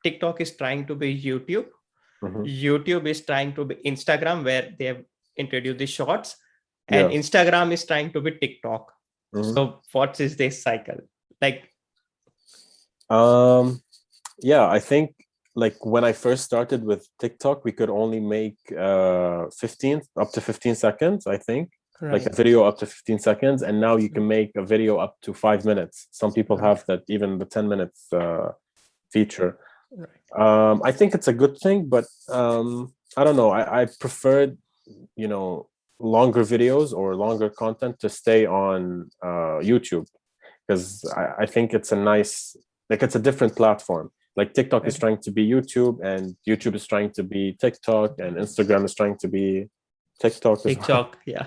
TikTok is trying to be YouTube. Mhm. YouTube is trying to be Instagram, where they have introduced the shorts, and Yeah. Instagram is trying to be TikTok. Mhm. So what is this cycle? Like, Um, yeah, I think like when I first started with TikTok, we could only make 15 up to 15 seconds, I think. Like a right, video up to 15 seconds, and now you can make a video up to 5 minutes. Some people right, have that, even the 10 minutes feature. right. I think it's a good thing, but I don't know. I preferred, you know, longer videos or longer content to stay on YouTube, because I think it's a nice, like it's a different platform. Like TikTok is Right. trying to be YouTube, and YouTube is trying to be TikTok, and Instagram is trying to be TikTok as well. TikTok, yeah.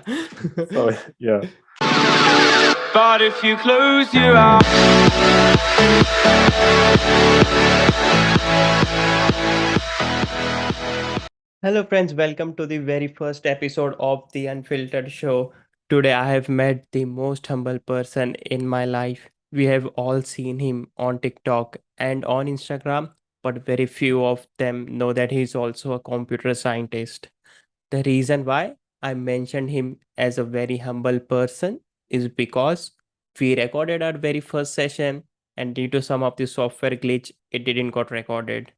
So yeah. But if you close your eyes, Hello, friends. Welcome to the very first episode of the Unfiltered Show. Today, I have met the most humble person in my life. We have all seen him on TikTok and on Instagram, but very few of them know that he's also a computer scientist. The reason why I mentioned him as a very humble person is because we recorded our very first session, and due to some of the software glitch, it didn't got recorded.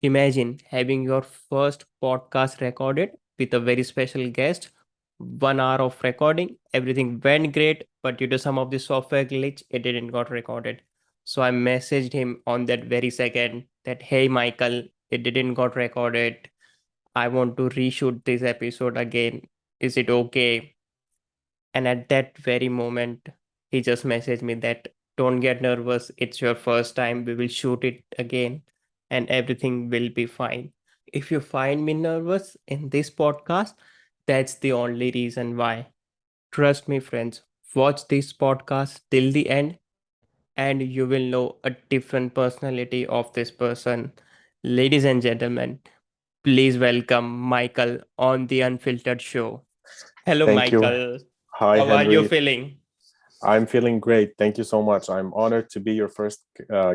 Imagine having your first podcast recorded with a very special guest. 1 hour of recording, everything went great, but due to some of the software glitch, it didn't got recorded. So I messaged him on that very second that, hey Michael, it didn't got recorded. I want to reshoot this episode again. Is it okay? And at that very moment, he just messaged me that, don't get nervous. It's your first time. We will shoot it again and everything will be fine. If you find me nervous in this podcast, that's the only reason why. Trust me, friends, watch this podcast till the end and you will know a different personality of this person. Ladies and gentlemen, please welcome Michael on the Unfiltered Show. Hello, Thank you. Michael. Hi, How are you Henry. feeling? I'm feeling great. Thank you so much. I'm honored to be your first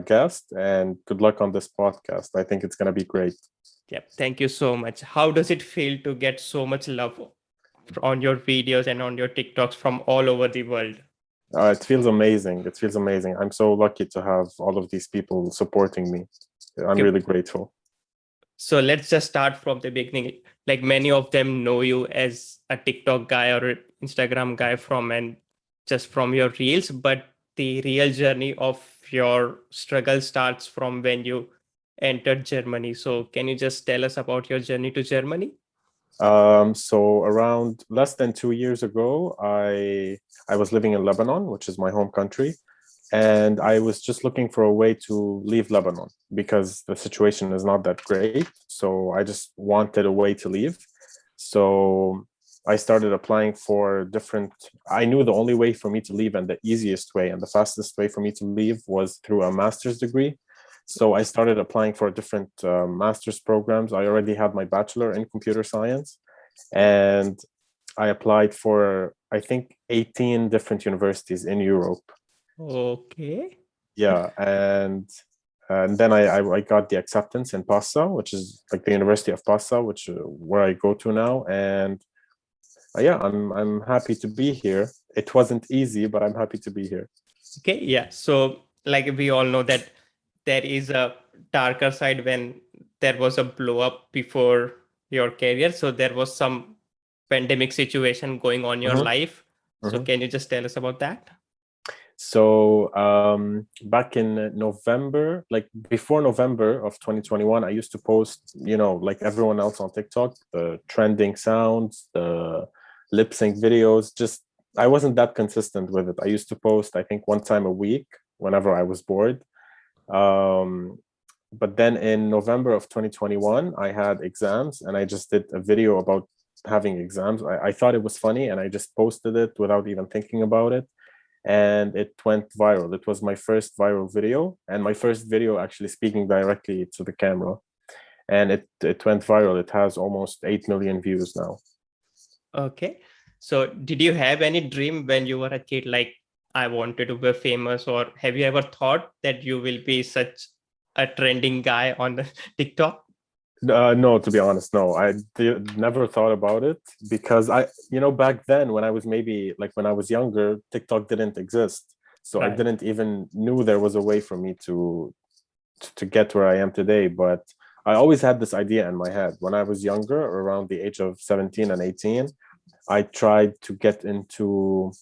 guest, and good luck on this podcast. I think it's going to be great. Yep, thank you so much. How does it feel to get so much love on your videos and on your TikToks from all over the world? It feels amazing. It feels amazing. I'm so lucky to have all of these people supporting me. I'm Okay, really grateful. so let's just start from the beginning. Like many of them know you as a TikTok guy or an Instagram guy from and just from your reels, but the real journey of your struggle starts from when you entered Germany. So can you just tell us about your journey to Germany? So around less than 2 years ago, I was living in Lebanon, which is my home country, and I was just looking for a way to leave Lebanon because the situation is not that great. So I just wanted a way to leave. So I started applying for different. I knew the only way for me to leave and the easiest way and the fastest way for me to leave was through a master's degree. So I started applying for different master's programs. I already had my bachelor in computer science, and I applied for, I think, 18 different universities in Europe. Okay. Yeah, and then I got the acceptance in Passa, which is like the University of Passa, which where I go to now, and yeah, I'm happy to be here. It wasn't easy, but I'm happy to be here. Okay, yeah. So, like we all know that there is a darker side when there was a blow up before your career. So there was some pandemic situation going on in your Mhm, life. So mhm. can you just tell us about that? So back in November, like before November of 2021, I used to post, like everyone else on TikTok, the trending sounds, the lip sync videos. Just I wasn't that consistent with it. I used to post, I think, one time a week whenever I was bored. Um, but then in November of 2021, I had exams, and I just did a video about having exams. I thought it was funny, and I just posted it without even thinking about it, and it went viral. It was my first viral video, and my first video actually speaking directly to the camera, and it went viral. It has almost 8 million views now. Okay. So did you have any dream when you were a kid, like I wanted to be famous, or have you ever thought that you will be such a trending guy on the TikTok? No, to be honest, no. Never thought about it because back then when I was maybe like when I was younger, TikTok didn't exist. So I Right. didn't even knew there was a way for me to get where I am today. But I always had this idea in my head. When I was younger, around the age of 17 and 18, I tried to get into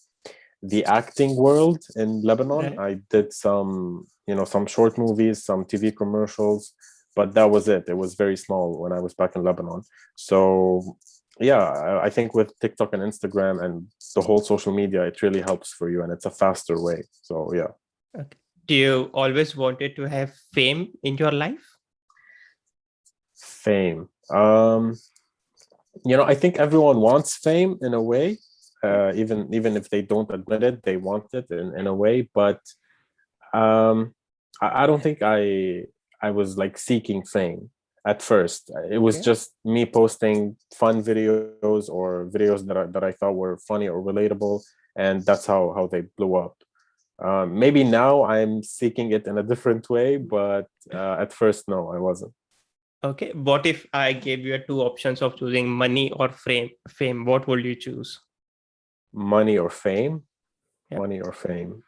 the acting world in Lebanon. Right. I did some short movies, some TV commercials, but that was it. It was very small when I was back in Lebanon. So yeah, I think with TikTok and Instagram and the whole social media, it really helps for you and it's a faster way. So yeah. Okay. Do you always wanted to have fame in your life? Fame. I think everyone wants fame in a way. Even if they don't admit it, they want it in a way. But um, I don't think I was like seeking fame at first. It was Okay. just me posting fun videos or videos that I thought were funny or relatable, and that's how they blew up. Maybe now I'm seeking it in a different way, but at first, no, I wasn't. Okay. What if I gave you two options of choosing money or fame? Fame, what would you choose? Money or fame? Yeah. Money or fame?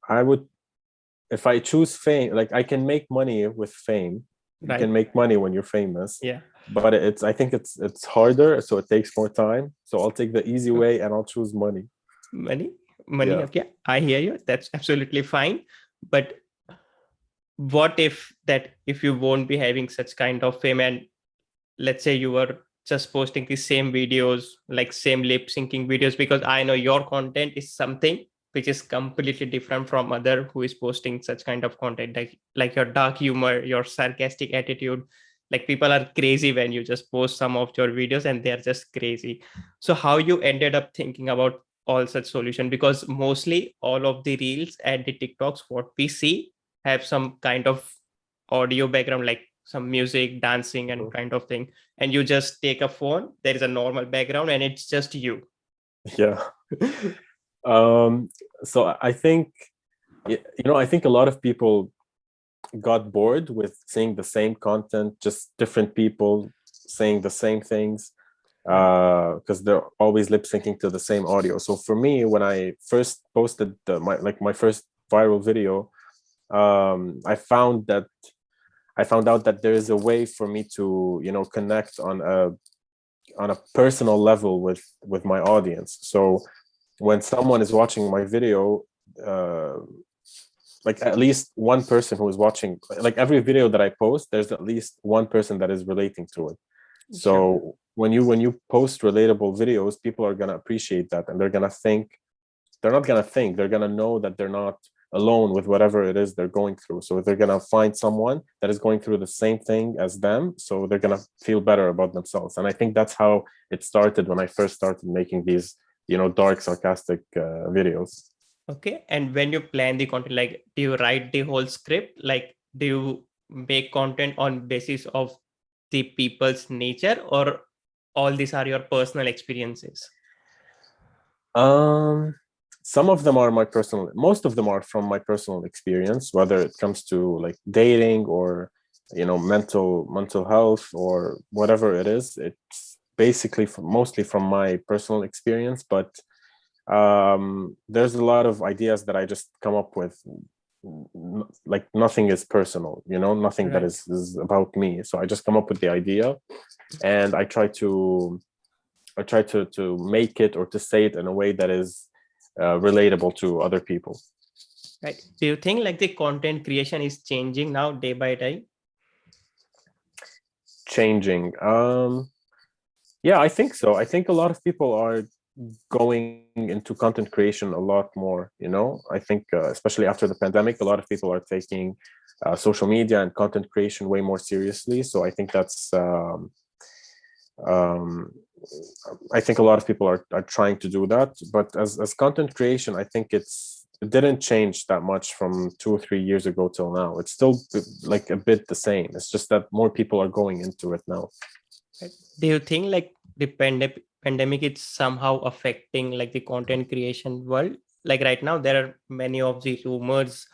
I would, if I choose fame, like I can make money with fame. You can Right. make money when you're famous, Yeah. but I think it's harder, so it takes more time. So I'll take the easy way and I'll choose money. Money. Yeah. Okay. I hear you. That's absolutely fine. But what if you won't be having such kind of fame, and let's say you were just posting the same videos, like same lip syncing videos, because I know your content is something which is completely different from other who is posting such kind of content, like your dark humor, your sarcastic attitude. Like people are crazy when you just post some of your videos and they're just crazy. So how you ended up thinking about all such solution? Because mostly all of the reels and the TikToks what we see have some kind of audio background, like some music, dancing, and Mhm. kind of thing. And you just take a phone, there is a normal background, and it's just you. Yeah. Um, so I think, I think a lot of people got bored with seeing the same content, just different people saying the same things, Right. because they're always lip syncing to the same audio. So for me, when I first posted my first viral video, I found out that there is a way for me to connect on a personal level with my audience. So when someone is watching my video, uh, like at least one person who is watching, like every video that I post, there's at least one person that is relating to it. Sure. So when you post relatable videos, people are gonna appreciate that, and they're not gonna think, they're gonna know that they're not alone with whatever it is they're going through. So they're gonna find someone that is going through the same thing as them, so they're gonna feel better about themselves. And I think that's how it started when I first started making these dark, sarcastic videos. Okay. And when you plan the content, like do you write the whole script? Like do you make content on basis of the people's nature, or all these are your personal experiences? Um, some of them are most of them are from my personal experience, whether it comes to like dating or mental health or whatever it is. It's basically mostly from my personal experience, but there's a lot of ideas that I just come up with. Like nothing is personal, nothing that Right. is about me. So I just come up with the idea, and I try to make it or to say it in a way that is relatable to other people. Right. Do you think like the content creation is changing now day by day? Changing. Yeah, I think so. I think a lot of people are going into content creation a lot more. I think especially after the pandemic, a lot of people are taking social media and content creation way more seriously. So um, I think a lot of people are trying to do that. But as content creation, I think it didn't change that much from 2 or 3 years ago till now. It's still like a bit the same. It's just that more people are going into it now. Right. Do you think like the pandemic is somehow affecting like the content creation world? Like right now, there are many of the rumors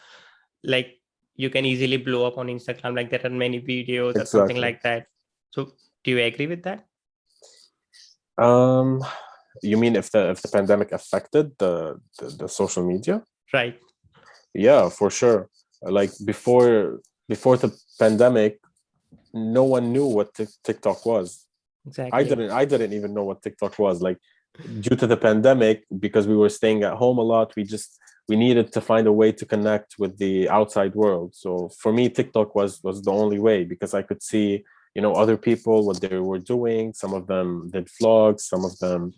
like you can easily blow up on Instagram, like there are many videos or something Exactly. like that. So do you agree with that? Um, you mean if the pandemic affected the social media? Right. Yeah, for sure. Like before the pandemic, no one knew what TikTok was. Exactly. I didn't even know what TikTok was. Like due to the pandemic, because we were staying at home a lot, we needed to find a way to connect with the outside world. So for me, TikTok was the only way, because I could see, other people, what they were doing. Some of them did vlogs, some of them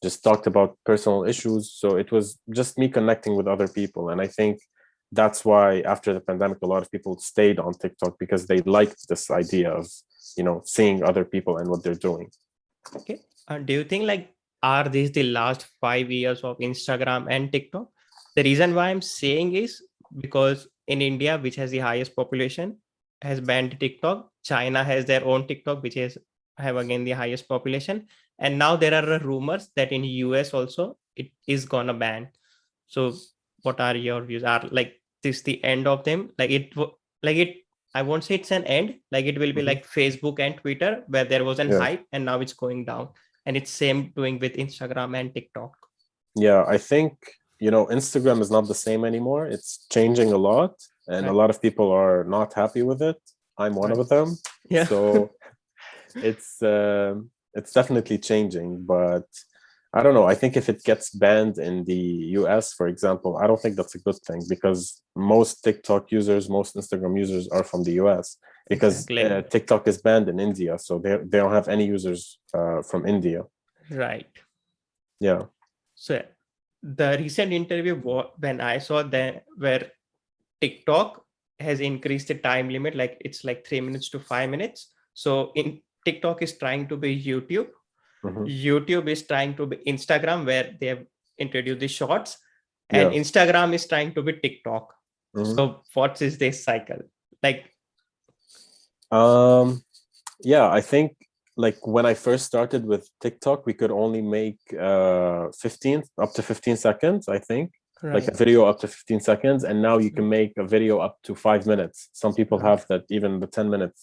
just talked about personal issues. So it was just me connecting with other people. And I think that's why after the pandemic, a lot of people stayed on TikTok, because they liked this idea of, seeing other people and what they're doing. Okay. And do you think like are these the last 5 years of Instagram and TikTok? The reason why I'm saying is because in India, which has the highest population, has banned TikTok. China has their own TikTok, which is have again the highest population. And now there are rumors that in US also it is gonna ban. So what are your views? Are like this the end of them? Like it I won't say it's an end. Like it will be Mhm. like Facebook and Twitter, where there was an Yeah. hype and now it's going down. And it's same doing with Instagram and TikTok. Yeah, I think, Instagram is not the same anymore. It's changing a lot, and a Right. lot of people are not happy with it. I'm one Right. of them. Yeah. So it's definitely changing, but I don't know. I think if it gets banned in the US, for example, I don't think that's a good thing, because most TikTok users, most Instagram users are from the US, because Exactly. TikTok is banned in India, so they don't have any users from India. Right. Yeah. So the recent interview when I saw that where TikTok has increased the time limit, like it's like 3 minutes to 5 minutes. So in TikTok is trying to be YouTube. Mhm. YouTube is trying to be Instagram, where they have introduced the shorts, and Yeah. Instagram is trying to be TikTok. Mhm. So what is this cycle? Like, Um, yeah, I think like when I first started with TikTok, we could only make 15 up to 15 seconds, I think. Like right, a video up to 15 seconds, and now you can make a video up to 5 minutes. Some people right, have that, even the 10 minutes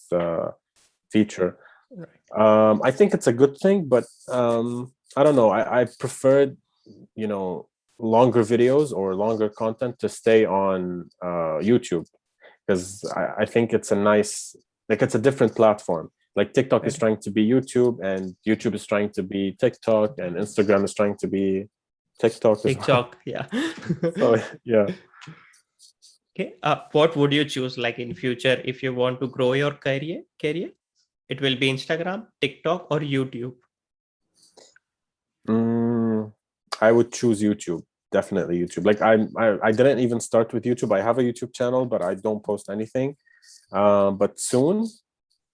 feature. right. I think it's a good thing, but I don't know. I preferred, you know, longer videos or longer content to stay on YouTube, because I think it's a nice, like it's a different platform. Like TikTok is Right. trying to be YouTube, and YouTube is trying to be TikTok, and Instagram is trying to be TikTok as well. TikTok, yeah. So yeah. Okay. What would you choose like in future if you want to grow your career? It will be Instagram, TikTok, or YouTube. Mm, I would choose YouTube. Definitely YouTube. Like I didn't even start with YouTube. I have a YouTube channel, but I don't post anything. But soon,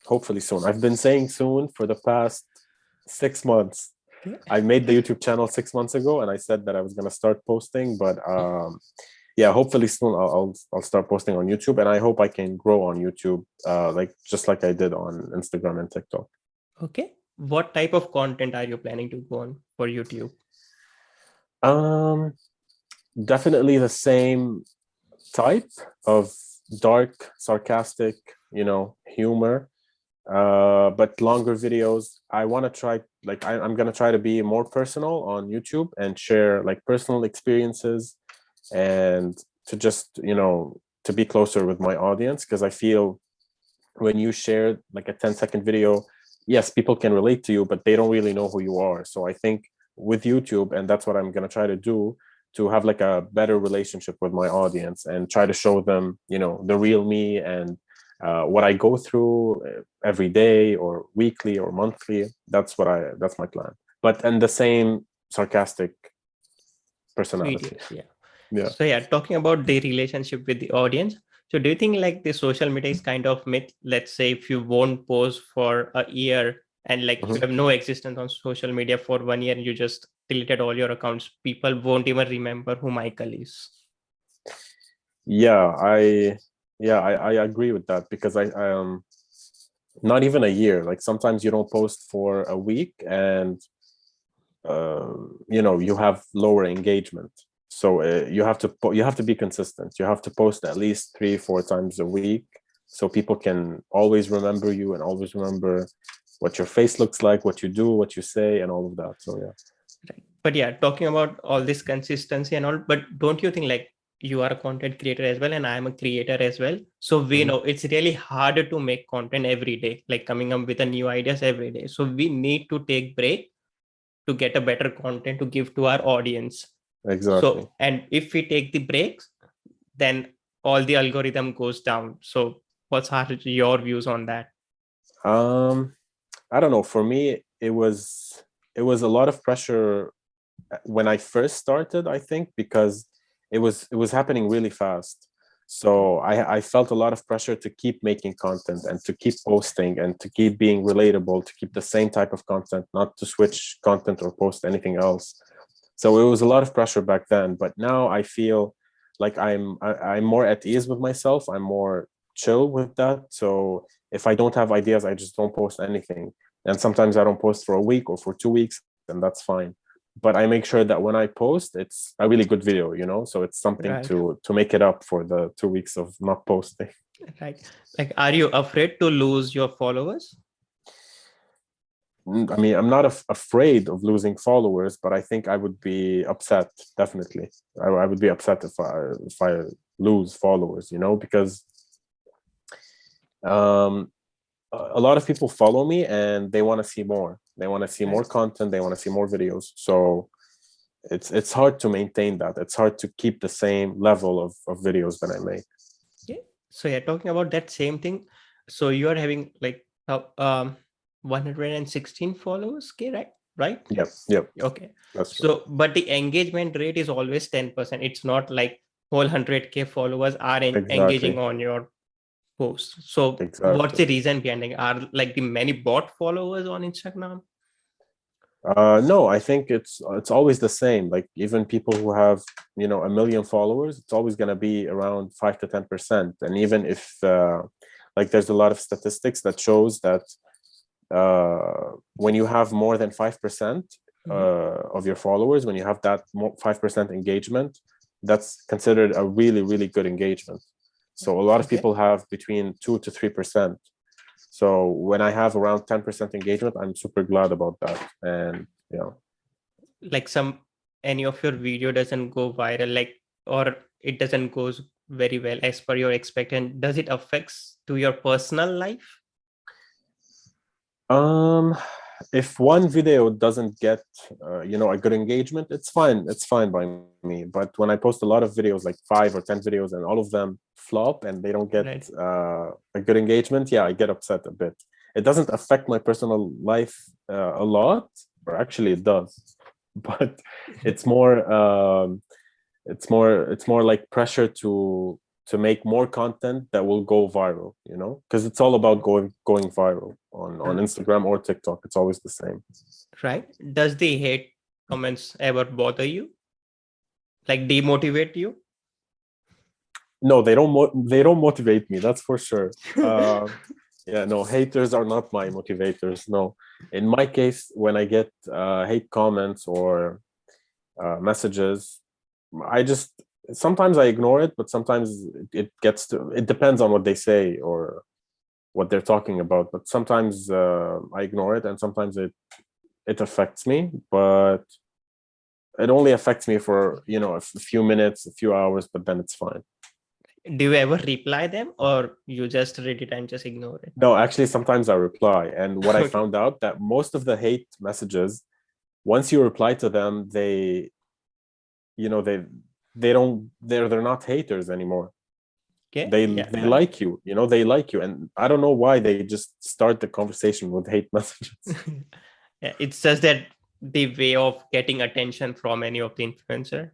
hopefully soon. I've been saying soon for the past 6 months. Okay. I made the YouTube channel 6 months ago, and I said that I was gonna start posting. But yeah, hopefully soon I'll start posting on YouTube, and I hope I can grow on YouTube, like just like I did on Instagram and TikTok. Okay. What type of content are you planning to go on for YouTube? Um, Definitely the same type of dark, sarcastic, humor, but longer videos. I want to try, like, I'm going to try to be more personal on YouTube and share like personal experiences, and to just, to be closer with my audience, because I feel when you share like a 10-second video, yes, people can relate to you, but they don't really know who you are. So I think with YouTube, and that's what I'm going to try to do, to have like a better relationship with my audience and try to show them, the real me, and what I go through every day or weekly or monthly. That's my plan, but and the same sarcastic personality. Videos, yeah. Yeah. So yeah, talking about the relationship with the audience. So do you think like the social media is kind of myth? Let's say if you won't post for a year and like you Mhm. have no existence on social media for 1 year and you just deleted all your accounts, people won't even remember who Michael is. Yeah, I agree with that, because I not even a year. Like sometimes you don't post for a week, and you have lower engagement. So you have to be consistent. You have to post at least 3-4 times a week, so people can always remember you and always remember what your face looks like, what you do, what you say, and all of that. So yeah. Right. But yeah, talking about all this consistency and all, but don't you think like you are a content creator as well and I am a creator as well? So we know it's really harder to make content every day, like coming up with a new ideas every day. So we need to take break to get a better content to give to our audience. Exactly. So, and if we take the breaks, then all the algorithm goes down. So what's your views on that? I don't know. For me, it was a lot of pressure when I first started, I think, because it was happening really fast. So I felt a lot of pressure to keep making content and to keep posting and to keep being relatable, to keep the same type of content, not to switch content or post anything else. So it was a lot of pressure back then. But now I feel like I'm more at ease with myself. I'm more chill with that. So if I don't have ideas, I just don't post anything. And sometimes I don't post for a week or for 2 weeks, and that's fine. But I make sure that when I post, it's a really good video, so it's something Right. to make it up for the 2 weeks of not posting. Right. Like, are you afraid to lose your followers? I mean, I'm not afraid of losing followers, but I think I would be upset. Definitely, I would be upset if I lose followers, because a lot of people follow me and they want to see more. They want to see more content. They want to see more videos. So it's hard to maintain that. It's hard to keep the same level of videos that I make. Yeah. So yeah, talking about that same thing. So you are having like 116 followers, okay, right? Right? Yep. Okay. That's true. So, but the engagement rate is always 10%. It's not like whole 100K followers are engaging Exactly. on your post. So what's the Exactly. reason behind it? Are like the many bot followers on Instagram? No, I think it's always the same. Like even people who have 1 million followers, it's always going to be around 5 to 10%. And even if like there's a lot of statistics that shows that when you have more than 5% of your followers, when you have that 5% engagement, that's considered a really, really good engagement. So a lot of people have between 2 to 3%. So when I have around 10% engagement, I'm super glad about that. And like any of your video doesn't go viral, like, or it doesn't goes very well as per your expectation, does it affects to your personal life? If one video doesn't get a good engagement, it's fine by me. But when I post a lot of videos, like 5 or 10 videos, and all of them flop and they don't get a good engagement, yeah, I get upset a bit. It doesn't affect my personal life a lot, or actually it does, but it's more like pressure to make more content that will go viral, because it's all about going viral on Instagram or TikTok. It's always the same. Right. Does the hate comments ever bother you? Like demotivate you? No, they don't motivate me, that's for sure. Yeah, no, haters are not my motivators. No, in my case, when I get hate comments or messages, sometimes I ignore it, but sometimes it depends on what they say or what they're talking about. But sometimes I ignore it, and sometimes it affects me, but it only affects me for a few minutes, a few hours, but then it's fine. Do you ever reply them, or you just read it and just ignore it? No, actually, sometimes I reply. And what I found out, that most of the hate messages, once you reply to them, they're not haters anymore. Okay. They like you, they like you. And I don't know why they just start the conversation with hate messages. Yeah, it's just that the way of getting attention from any of the influencer.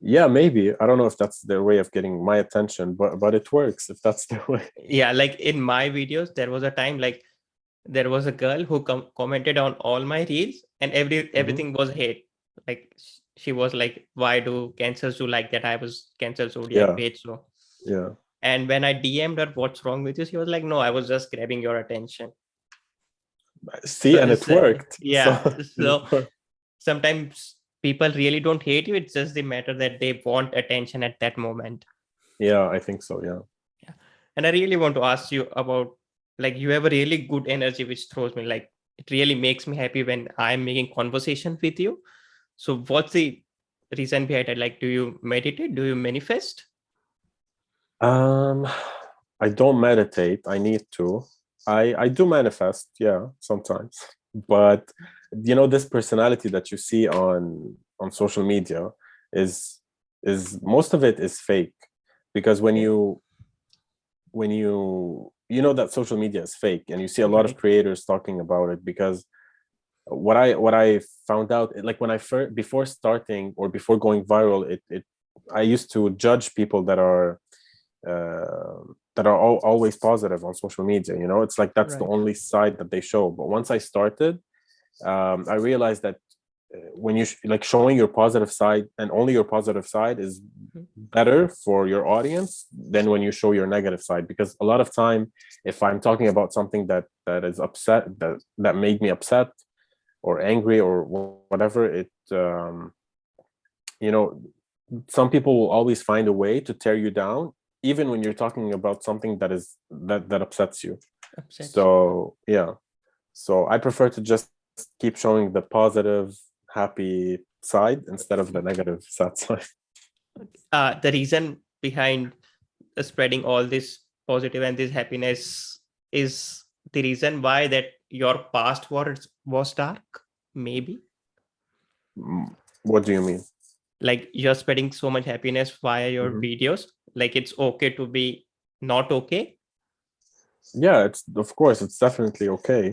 Yeah, maybe. I don't know if that's their way of getting my attention, but it works if that's their way. Yeah, like in my videos, there was a time like there was a girl who commented on all my reels, and everything was hate. Like she was like, "Why do cancers do like that?" I was Cancer Zodiac page, so yeah. And when I DM'd her, "What's wrong with you?" She was like, "No, I was just grabbing your attention." See, and it worked. Yeah. So sometimes people really don't hate you. It's just the matter that they want attention at that moment. Yeah, I think so. Yeah. Yeah. And I really want to ask you about, like, you have a really good energy which throws me, like, it really makes me happy when I'm making conversation with you. So what's the reason behind it? Like, do you meditate? Do you manifest? Um, I don't meditate. I need to. I do manifest, yeah, sometimes. But this personality that you see on social media is most of it is fake, because when Okay. you know that social media is fake, and you see a lot of Right. creators talking about it, because what I found out, like when I first, before starting or before going viral, it I used to judge people that are always positive on social media. It's like that's the Right. only side that they show. But once I started, I realized that when you like showing your positive side, and only your positive side, is Mhm. better for your audience than when you show your negative side. Because a lot of time, if I'm talking about something that is upset, that made me upset or angry or whatever, you know some people will always find a way to tear you down, even when you're talking about something that upsets you. Upsets you. So yeah, so I prefer to just keep showing the positive, happy side instead of the negative, sad side. The reason behind spreading all this positive and this happiness is the reason why that your past was dark, maybe. What do you mean? Like, you're spreading so much happiness via your Mhm. videos, like it's okay to be not okay. Yeah, it's, of course, it's definitely okay,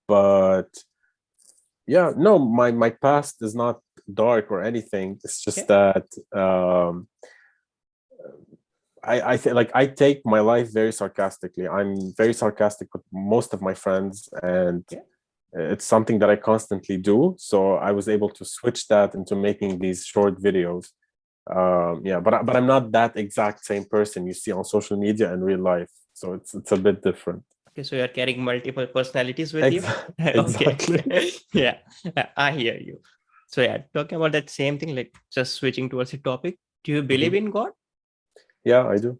but yeah, no, my past is not dark or anything. It's just Okay. that I think, like, I take my life very sarcastically. I'm very sarcastic with most of my friends, and Yeah. it's something that I constantly do. So I was able to switch that into making these short videos. Yeah, but I'm not that exact same person you see on social media in real life. So it's a bit different. Okay, so you're carrying multiple personalities with you. Ex- Okay. exactly. Yeah, I hear you. So yeah, talking about that same thing, like just switching towards the topic, do you believe Mhm. in God? Yeah, I do.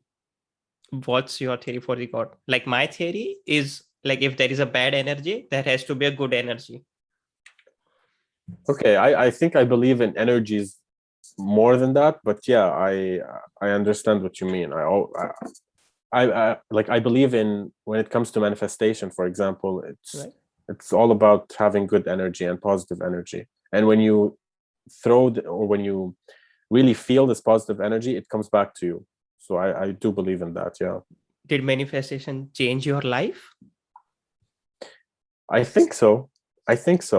What's your theory for the God? Like, my theory is, like, if there is a bad energy, there has to be a good energy. Okay, I think I believe in energies more than that, but yeah, I understand what you mean. I believe in, when it comes to manifestation, for example, Right. it's all about having good energy and positive energy. And when you or when you really feel this positive energy, it comes back to you. So I do believe in that. Yeah, Did manifestation change your life? I think so. I think so.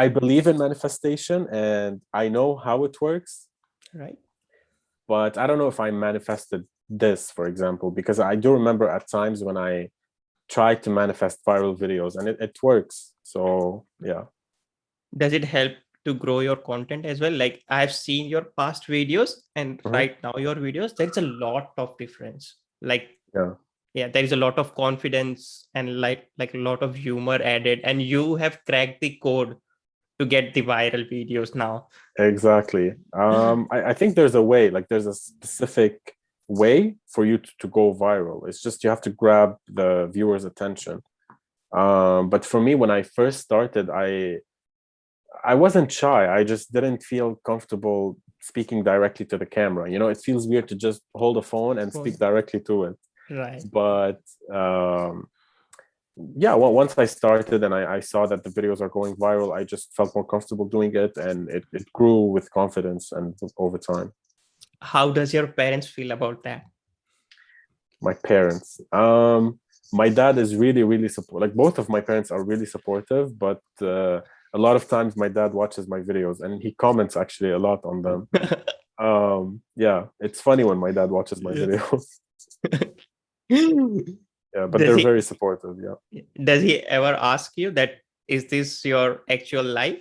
I believe in manifestation, and I know how it works, Right. but I don't know if I manifested this, for example, because I do remember at times when I tried to manifest viral videos, and it works. So yeah. Does it help to grow your content as well? Like, I've seen your past videos and Mhm. right now your videos, there's a lot of difference. Like, Yeah, yeah, there is a lot of confidence and like a lot of humor added, and you have cracked the code to get the viral videos now. exactly. I think there's a way, like there's a specific way for you to go viral. It's just you have to grab the viewer's attention. But for me, when I first started, I wasn't shy. I just didn't feel comfortable speaking directly to the camera. It feels weird to just hold a phone and speak Phone. directly to it. Right. But yeah, well, once I started and I saw that the videos are going viral, I just felt more comfortable doing it, and it grew with confidence and over time. How does your parents feel about that? My parents, my dad is really, really support. Like, both of my parents are really supportive, but a lot of times my dad watches my videos and he comments actually a lot on them. Yeah, it's funny when my dad watches my Yeah. videos. Yeah, but does they're he very supportive. Yeah, does he ever ask you that, is this your actual life?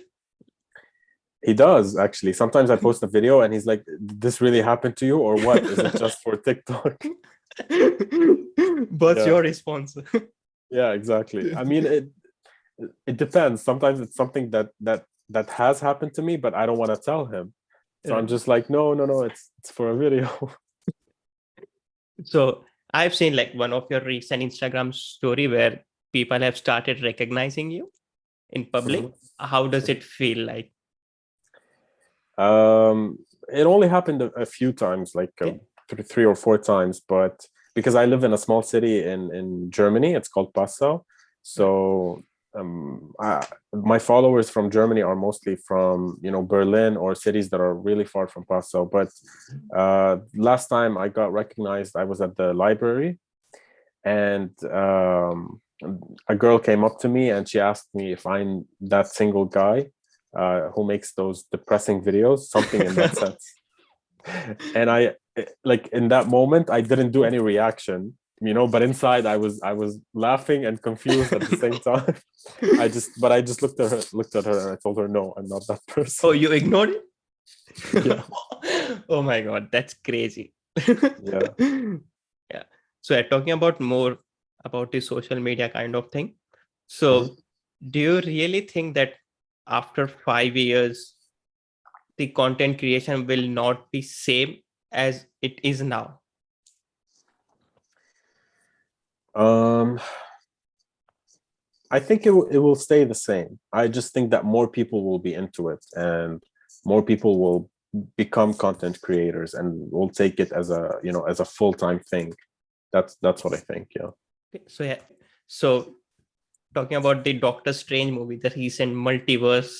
he does actually. Sometimes I post a video and he's like, "Did this really happen to you, or what? Is it just for TikTok?" What's Yeah, your response? yeah, exactly. I mean, it depends. Sometimes it's something that that has happened to me, but I don't want to tell him. So I'm Right. just like, no, it's for a video. So I've seen like one of your recent Instagram story where people have started recognizing you in public. Mhm. How does it feel like? It only happened a few times, like Okay. 3 or 4 times, but because I live in a small city in Germany, it's called Passau. Right. So my followers from Germany are mostly from Berlin or cities that are really far from Passau. But last time I got recognized, I was at the library, and a girl came up to me and she asked me if I'm that single guy who makes those depressing videos, something in that sense. And I, like, in that moment, I didn't do any reaction, but inside I was laughing and confused at the same time. I just looked at her and I told her, no, I'm not that Oh, person. you ignored it? Yeah. Oh my God, that's crazy. Yeah. Yeah. So we're talking about more about the social media kind of thing. Mhm. So do you really think that after 5 years, the content creation will not be same as it is now? um I think it will stay the same. I just think that more people will be into it, and more people will become content creators and will take it as a full-time thing. That's what I think. Yeah. Okay, so yeah. So talking about the Doctor Strange movie, the recent multiverse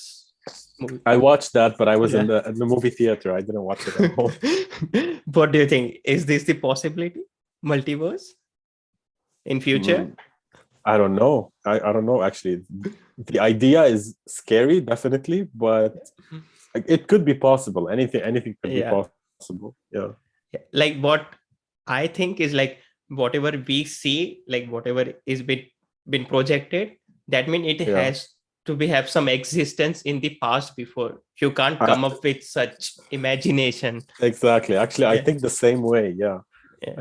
movie. I watched that, but I was in Yeah. the movie theater. I didn't watch it at home. What do you think? Is this the possibility? Multiverse in future? Mm, I don't know. I don't know actually. The idea is scary, definitely, but it could be possible. Anything could be Yeah. possible. Yeah. Yeah. Like what I think is like whatever we see, like whatever is been projected, that means it Yeah. has to be have some existence in the past before. You can't Uh, come up with such imagination. exactly. Actually, I Yeah. think the same way. Yeah. Yeah.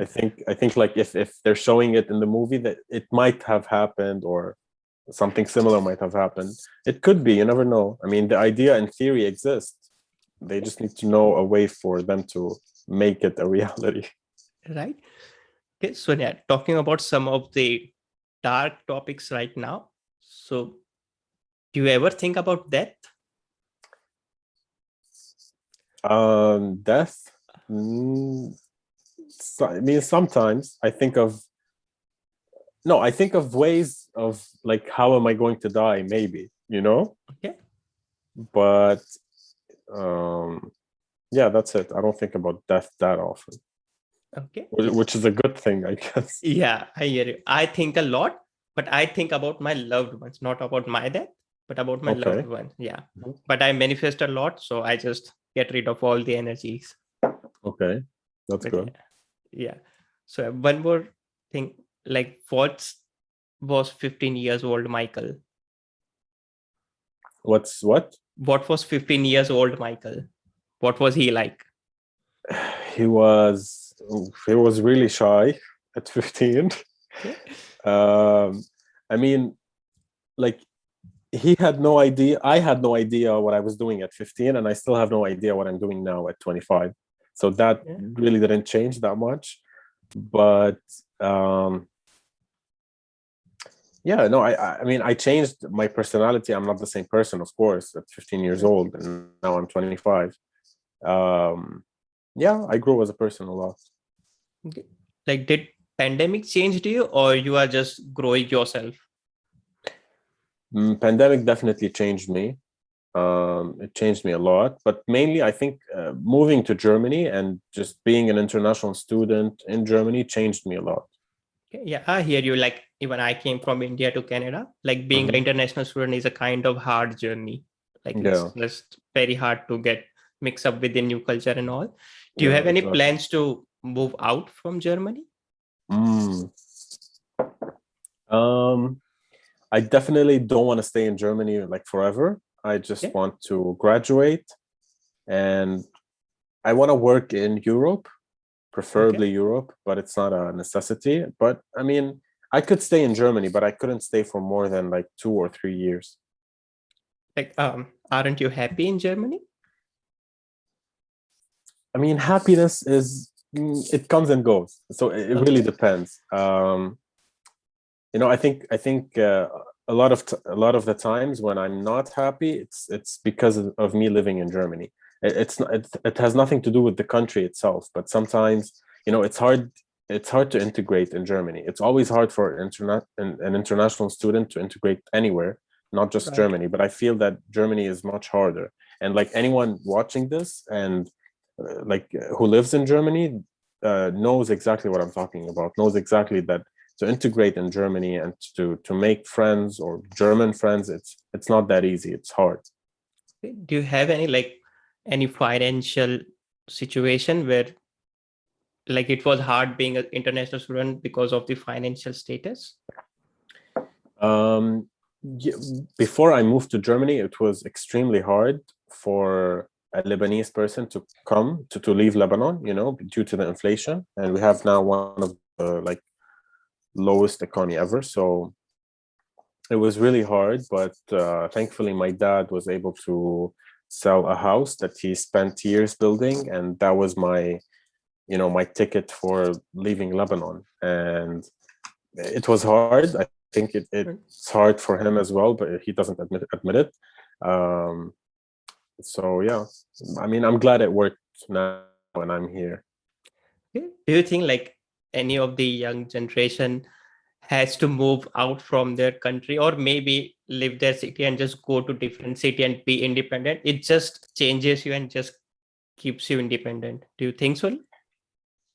I think like if they're showing it in the movie, that it might have happened, or something similar might have happened. It could be, you never know. I mean, the idea in theory exists. They just need to know a way for them to make it a reality. Right. Okay. So yeah, talking about some of the dark topics right now. So do you ever think about death? Death. Mm, I mean, sometimes I think of no, I think of ways of, like, how am I going to die, maybe, Okay. but um yeah, that's it. I don't think about death that often, Okay. which is a good thing, I guess. Yeah, I hear you. I think a lot, but I think about my loved ones, not about my death, but about my loved Okay. ones. Yeah. Mhm. But I manifest a lot, so I just get rid of all the energies. Okay, that's But good. yeah. So one more thing, like what was 15 years old Michael? What? What was 15 years old Michael? What was he like? He was he was really shy at 15. Okay. um I mean, like, he had no idea. I had no idea what I was doing at 15, and I still have no idea what I'm doing now at 25. So that Yeah. really didn't change that much. But um yeah, no, I mean, I changed my personality. I'm not the same person, of course, at 15 years Yeah. old, and now I'm 25. um yeah, I grew as a person a lot. Okay. Like did pandemic changed you or you are just growing yourself? Pandemic definitely changed me. It changed me a lot, but mainly I think moving to Germany and just being an international student in Germany changed me a lot. Okay, yeah, I hear you. Like even I came from India to Canada. Like being an Hmm. international student is a kind of hard journey. Like it's Yeah, just very hard to get mixed up with the new culture and all. Do you yeah, have any exactly. plans to move out from Germany? Mm. Um, I definitely don't want to stay in Germany like forever. I just Yeah. want to graduate, and I want to work in Europe, Okay. preferably Europe, but it's not a necessity. But I mean, I could stay in Germany, but I couldn't stay for more than like 2 or 3 years. Like Aren't you happy in Germany? I mean, happiness is it comes and goes, so it really Okay. depends. I think a lot of the times when I'm not happy, it's because of me living in Germany. It has nothing to do with the country itself, but sometimes it's hard to integrate in Germany. It's always hard for an international student to integrate anywhere, not just Right. Germany. But I feel that Germany is much harder. And like anyone watching this and who lives in Germany knows exactly what I'm talking about. Knows exactly that to integrate in Germany and to make friends or German friends, it's not that easy. It's hard. Do you have any financial situation where it was hard being an international student because of the financial status? Um, Before I moved to Germany, it was extremely hard for a Lebanese person to come to leave Lebanon, due to the inflation. And we have now one of the lowest economy ever. So it was really hard, but thankfully my dad was able to sell a house that he spent years building, and that was my ticket for leaving Lebanon. And it was hard. I think it's hard for him as well, but he doesn't admit it. Um, so yeah, I mean, I'm glad it worked now and I'm here. Do you think any of the young generation has to move out from their country, or maybe leave their city and just go to different city and be independent? It just changes you and just keeps you independent. Do you think so?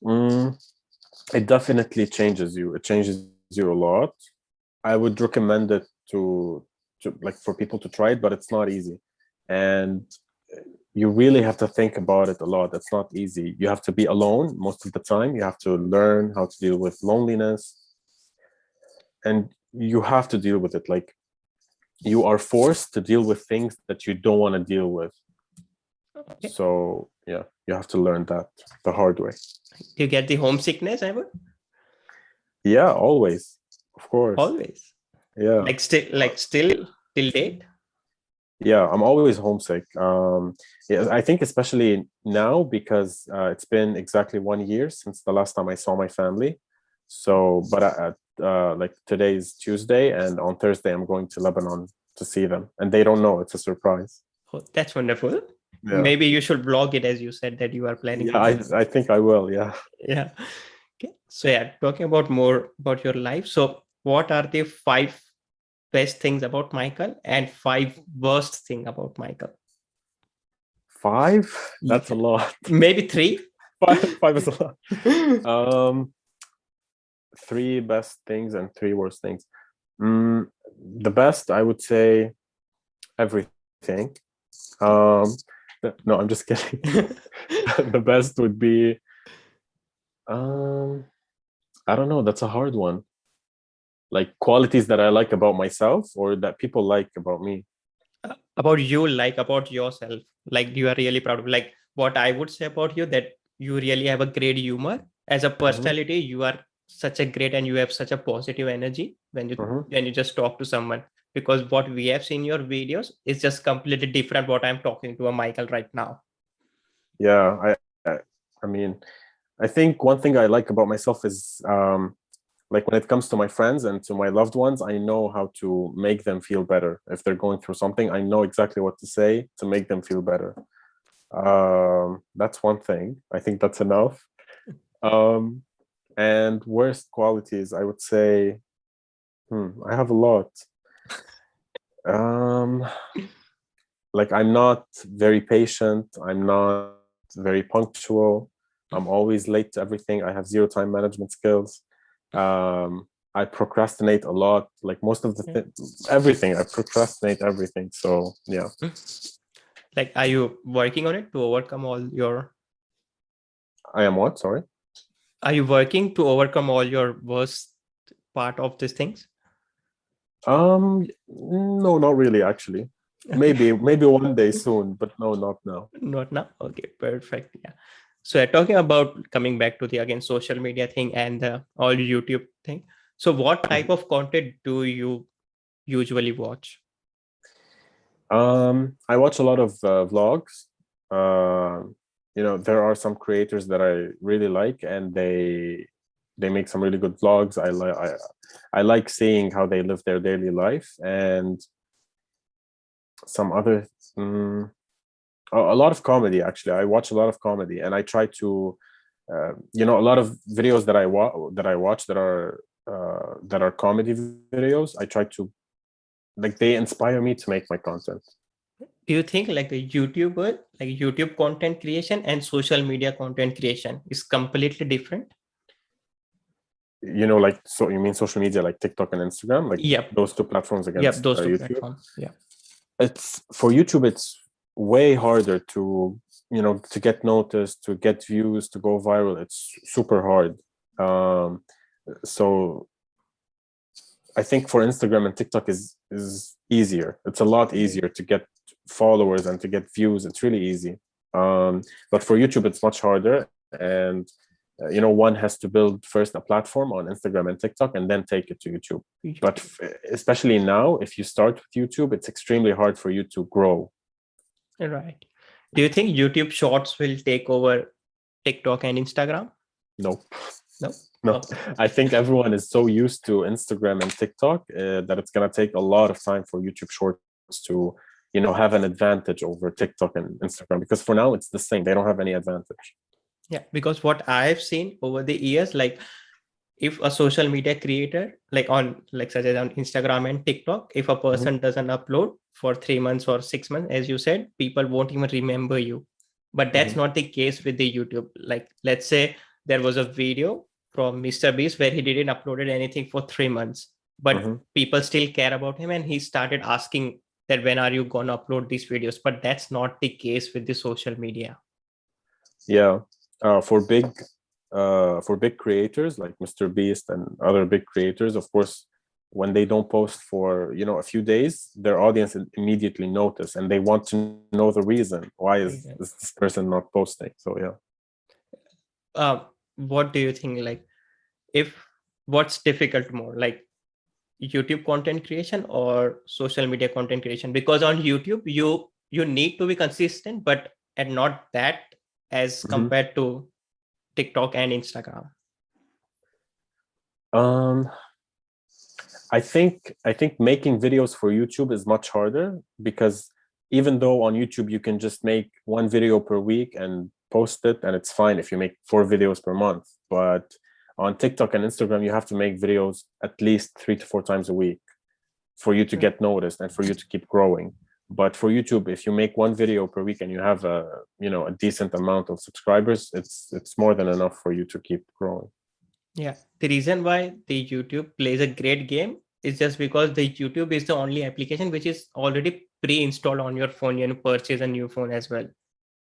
Mm, it definitely changes you. It changes you a lot. I would recommend it to for people to try it, but it's not easy. And you really have to think about it a lot. It's not easy. You have to be alone most of the time. You have to learn how to deal with loneliness, and you have to deal with it. Like, you are forced to deal with things that you don't want to deal with. Okay. So yeah, you have to learn that the hard way. Do you get the homesickness ever? Yeah, always, of course. Always. Yeah. Still till date? Yeah, I'm always homesick. Yeah, I think especially now because it's been exactly 1 year since the last time I saw my family. So, but today is Tuesday, and on Thursday I'm going to Lebanon to see them, and they don't know. It's a surprise. Oh, that's wonderful. Yeah, Maybe you should blog it, as you said that you are planning yeah, to I do. I think I will. Yeah. Yeah. Okay. So yeah, talking about more about your life. So what are the 5 best things about Michael and 5 worst thing about Michael? 5? That's a Yeah. lot. Maybe 3. Five is a lot. Um, 3 best things and 3 worst things. The best, I would say, everything. Um, no, I'm just kidding. The best would be, um, I don't know. That's a hard one. Like, qualities that I like about myself or that people like about me. About you, about yourself, you are really proud of, what I would say about you, that you really have a great humor as a Mhm, personality. You are such a great, and you have such a positive energy when you mhm. just talk to someone, because what we have seen your videos is just completely different what I'm talking to a Michael right now. Yeah, I mean, I think one thing I like about myself is, like, when it comes to my friends and to my loved ones, I know how to make them feel better. If they're going through something, I know exactly what to say to make them feel better. That's one thing. I think that's enough. Um, and worst qualities, I would say, I have a lot. Um, like, I'm not very patient. I'm not very punctual. I'm always late to everything. I have zero time management skills. I procrastinate a lot. Like, most of everything, I procrastinate everything. So yeah. Are you working on it to overcome all your I am what? Sorry. are you working to overcome all your worst part of these things? No, not really, actually. Okay. Maybe one day soon, but no, not now. Not now. Okay, perfect. Yeah. So talking about coming back to the again social media thing and the all YouTube thing. So what type of content do you usually watch? I watch a lot of vlogs. There are some creators that I really like, and they make some really good vlogs. I like seeing how they live their daily life, and some other a lot of comedy. Actually, I watch a lot of comedy, and I try to a lot of videos that I watch that are comedy videos. I try to, like, they inspire me to make my content. Do you think like a YouTuber, like YouTube content creation and social media content creation is completely different? Like, so you mean social media like TikTok and Instagram, like Yep. those two platforms Yep. against Those two YouTube? platforms. Yeah. It's for YouTube, it's way harder to to get noticed, to get views, to go viral. It's super hard. So I think for Instagram and TikTok is easier. It's a lot easier to get followers and to get views. It's really easy. But for YouTube, it's much harder. And one has to build first a platform on Instagram and TikTok and then take it to YouTube. But especially now, if you start with YouTube, it's extremely hard for you to grow. Right. Do you think YouTube Shorts will take over TikTok and Instagram? Nope. No. No, I think everyone is so used to Instagram and TikTok that it's going to take a lot of time for YouTube Shorts to, have an advantage over TikTok and Instagram, because for now it's the same. They don't have any advantage. Yeah, because what I've seen over the years, like if a social media creator, like on, like such as on Instagram and TikTok, if a person doesn't upload for 3 months or 6 months, as you said, people won't even remember you. But that's not the case with the YouTube. Like, let's say there was a video from Mr. Beast where he didn't uploaded anything for 3 months, but people still care about him, and he started asking that when are you gonna upload these videos? But that's not the case with the social media. Yeah, for big creators like Mr. Beast and other big creators, of course, when they don't post for a few days, their audience immediately notice, and they want to know the reason why is this person not posting. So yeah. What do you think? Like, if what's difficult more, like YouTube content creation or social media content creation? Because on YouTube, you need to be consistent, but and not that as compared to TikTok and Instagram. I think making videos for YouTube is much harder, because even though on YouTube you can just make one video per week and post it, and it's fine if you make 4 videos per month, but on TikTok and Instagram you have to make videos at least 3 to 4 times a week for you to get noticed and for you to keep growing. But for YouTube, if you make 1 video per week and you have a decent amount of subscribers, it's more than enough for you to keep growing. Yeah, the reason why the YouTube plays a great game is just because the YouTube is the only application which is already pre-installed on your phone. You purchase a new phone as well,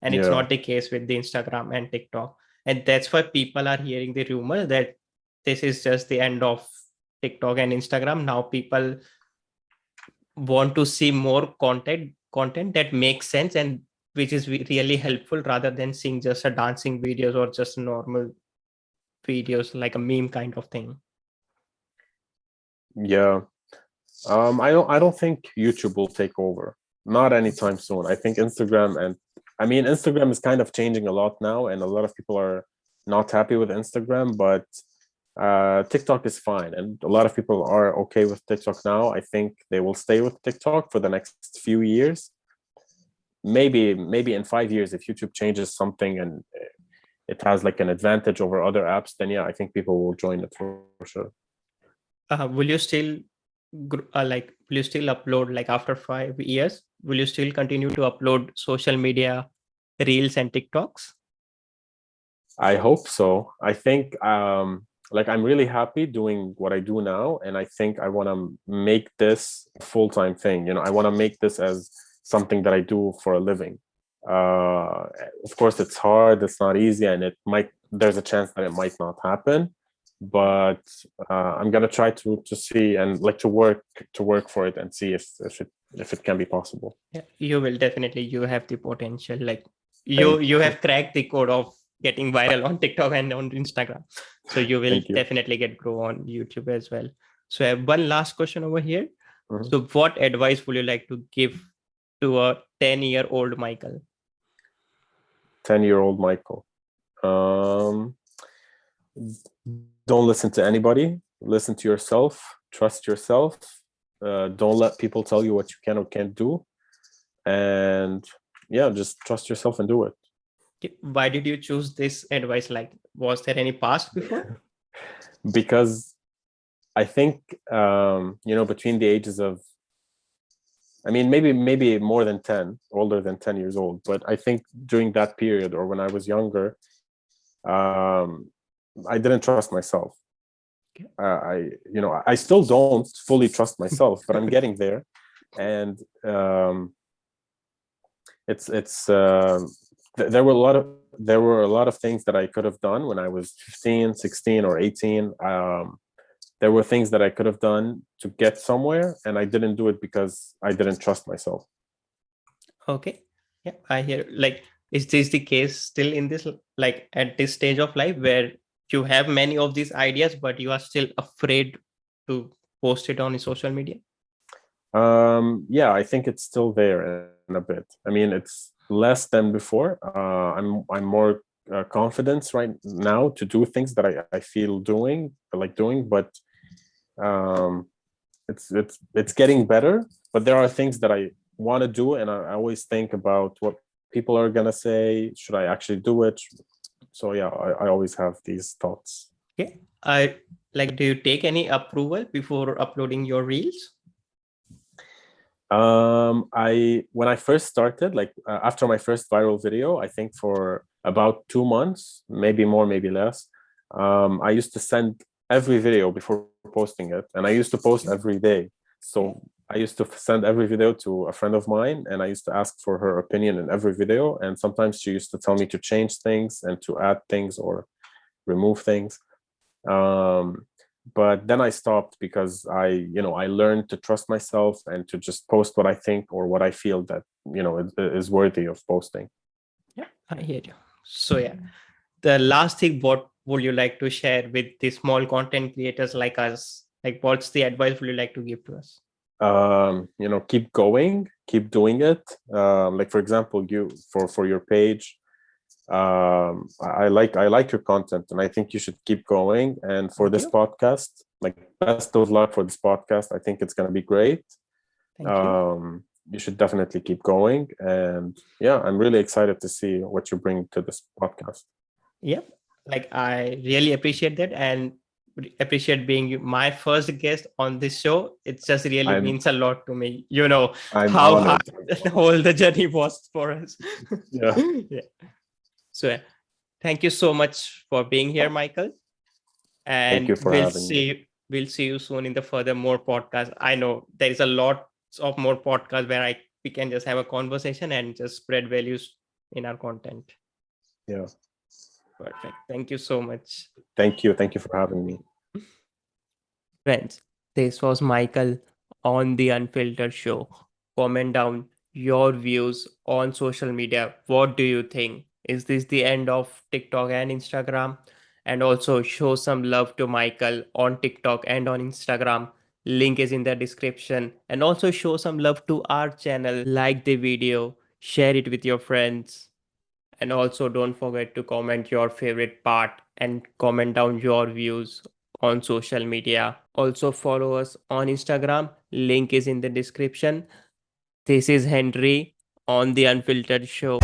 and it's not the case with the Instagram and TikTok. And that's why people are hearing the rumor that this is just the end of TikTok and Instagram. Now people want to see more content that makes sense and which is really helpful, rather than seeing just a dancing videos or just normal videos like a meme kind of thing. Yeah. I don't think YouTube will take over, not anytime soon. I think Instagram is kind of changing a lot now, and a lot of people are not happy with Instagram, but TikTok is fine, and a lot of people are okay with TikTok now. I think they will stay with TikTok for the next few years. Maybe in 5 years, if YouTube changes something and it has like an advantage over other apps, then yeah, I think people will join it for sure. Will you still will you still upload, like after 5 years, will you still continue to upload social media reels and TikToks? I hope so. I think like I'm really happy doing what I do now, and I think I want to make this a full-time thing. I want to make this as something that I do for a living. Of course, it's hard, it's not easy, and there's a chance that it might not happen, but I'm gonna try to see and like to work for it and see if it can be possible. Yeah, you will definitely. You have the potential. Like you have cracked the code of getting viral on TikTok and on Instagram, so you will definitely grow on YouTube as well. So I have one last question over here. So what advice would you like to give to a 10-year-old Michael? 10-year-old Michael. Um, don't listen to anybody. Listen to yourself. Trust yourself. Don't let people tell you what you can or can't do. And yeah, just trust yourself and do it. Why did you choose this advice? Like, was there any past before? Because I think between the ages of, I mean, maybe more than 10, older than 10 years old, but I think during that period or when I was younger, I didn't trust myself. I still don't fully trust myself, but I'm getting there. And there were a lot of things that I could have done when I was 15, 16, or 18. There were things that I could have done to get somewhere, and I didn't do it because I didn't trust myself. Okay. Yeah, I hear. Like, is this the case still in this, like at this stage of life where you have many of these ideas, but you are still afraid to post it on social media? Yeah, I think it's still there in a bit. I mean, it's less than before. I'm more confident right now to do things that I feel like doing, but it's getting better. But there are things that I want to do, and I always think about what people are gonna say. Should I actually do it? So yeah, I always have these thoughts. Okay. Do you take any approval before uploading your reels? When I first started, like after my first viral video, I think for about 2 months, maybe more, maybe less, I used to send every video before posting it, and I used to post every day. So I used to send every video to a friend of mine, and I used to ask for her opinion in every video. And sometimes she used to tell me to change things and to add things or remove things. But then I stopped because I learned to trust myself and to just post what I think or what I feel that is worthy of posting. Yeah, I hear you. So yeah, the last thing, what would you like to share with the small content creators like us? Like, what's the advice would you like to give to us? Keep going, keep doing it. Like for example, you for your page, I like your content, and I think you should keep going. And for this podcast, like best of luck for this podcast. I think it's going to be great. Thank you. You should definitely keep going, and yeah, I'm really excited to see what you bring to this podcast. Yeah, like I really appreciate that and appreciate being my first guest on this show. It just really means a lot to me. I'm how honored. hard the whole the journey was for us. Yeah. Yeah. So thank you so much for being here, Michael. And thank you for having me. We'll see you soon in the further more podcast. I know there is a lot of more podcasts where we can just have a conversation and just spread values in our content. Yeah. Perfect. Thank you so much. Thank you for having me. Friends, this was Michael on the Unfiltered Show. Comment down your views on social media. What do you think? Is this the end of TikTok and Instagram? And also show some love to Michael on TikTok and on Instagram. Link is in the description. And also show some love to our channel. Like the video, share it with your friends. And also don't forget to comment your favorite part and comment down your views on social media. Also follow us on Instagram. Link is in the description. This is Henry on the Unfiltered Show.